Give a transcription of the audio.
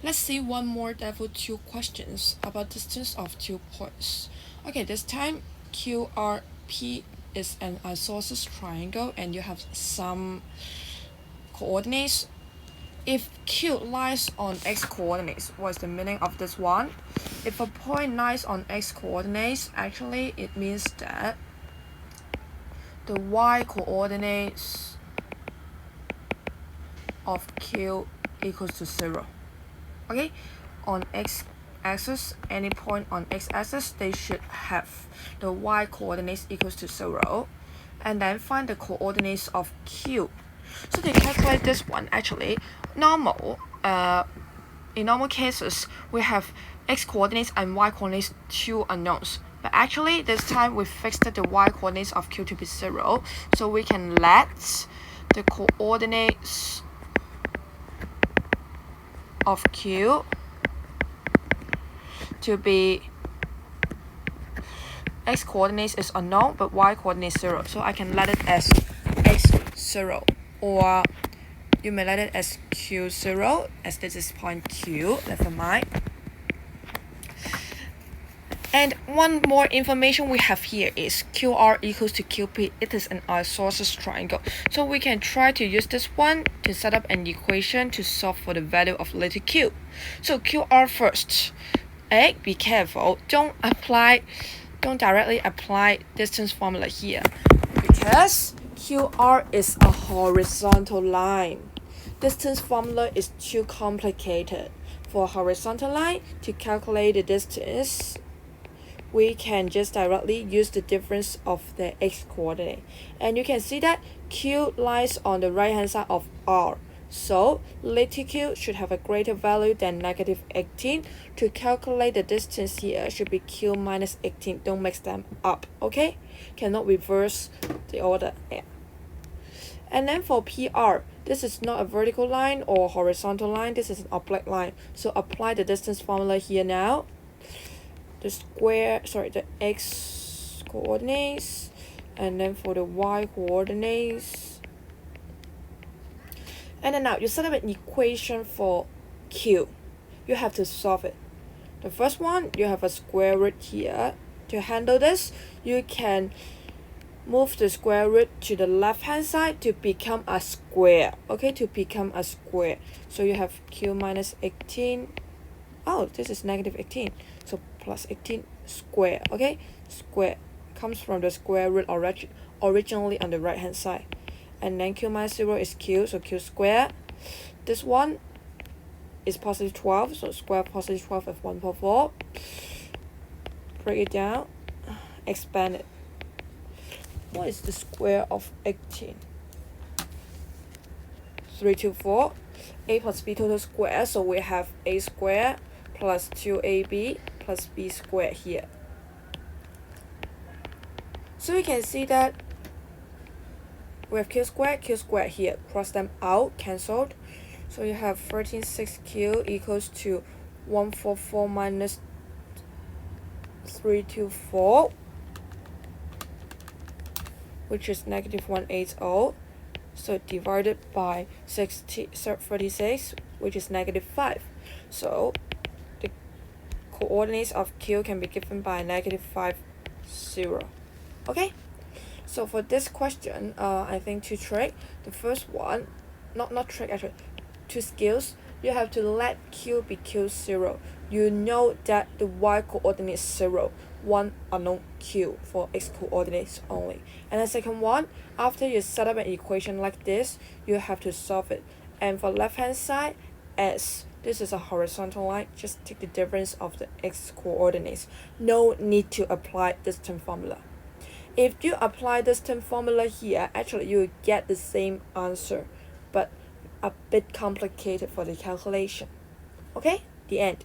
Let's see one more Lv2 questions about distance of 2 points. Okay, this time QRP is an isosceles triangle and you have some coordinates. If Q lies on x coordinates, what's the meaning of this one? If a point lies on x coordinates, actually it means that the y coordinates of Q equals to 0. Okay, on x axis, any point on x axis, they should have the y coordinates equals to 0, and then find the coordinates of Q. So to calculate this one, actually, in normal cases, we have x coordinates and y coordinates, two unknowns. But actually, this time we fixed the y coordinates of Q to be 0, so we can let the coordinates of Q to be x coordinates is unknown, but y coordinates 0. So I can let it as x0, or you may let it as Q0, as this is point Q, never mind. And one more information we have here is QR equals to QP. It is an isosceles triangle. So we can try to use this one to set up an equation to solve for the value of letter Q. So QR first. Be careful. Don't directly apply distance formula here, because QR is a horizontal line. Distance formula is too complicated. For a horizontal line, to calculate the distance, we can just directly use the difference of the x coordinate. And you can see that Q lies on the right hand side of R. So letter Q should have a greater value than negative 18. To calculate the distance here should be Q minus 18. Don't mix them up, okay? Cannot reverse the order. Yeah. And then for PR, this is not a vertical line or horizontal line. This is an oblique line. So apply the distance formula here now. The x coordinates, and then for the y coordinates, and then now you set up an equation for Q. You have to solve it. The first one, you have a square root here. To handle this, you can move the square root to the left hand side to become a square. Okay, to become a square. So you have Q minus 18. Oh, this is negative 18. So plus 18 square. Okay, square comes from the square root originally on the right hand side. And then Q minus 0 is Q, so Q square. This one is positive 12, so square positive 12 is 144. Break it down, expand it. What is the square of 18? 324. A plus B total square, so we have A square plus 2AB plus B squared here. So we can see that we have Q squared here. Cross them out, cancelled. So you have 136Q equals to 144 minus 324, which is negative 180. So divided by 36, which is negative 5. So the coordinates of Q can be given by negative 5, 0. Okay? So for this question, I think 2 tricks. The first one, not trick actually, 2 skills. You have to let Q be Q0. You know that the y coordinate is 0. One unknown Q for x coordinates only. And the second one, after you set up an equation like this, you have to solve it. And for left hand side, as this is a horizontal line, just take the difference of the x coordinates. No need to apply distance formula. If you apply distance formula here, actually you will get the same answer, but a bit complicated for the calculation. Okay, the end.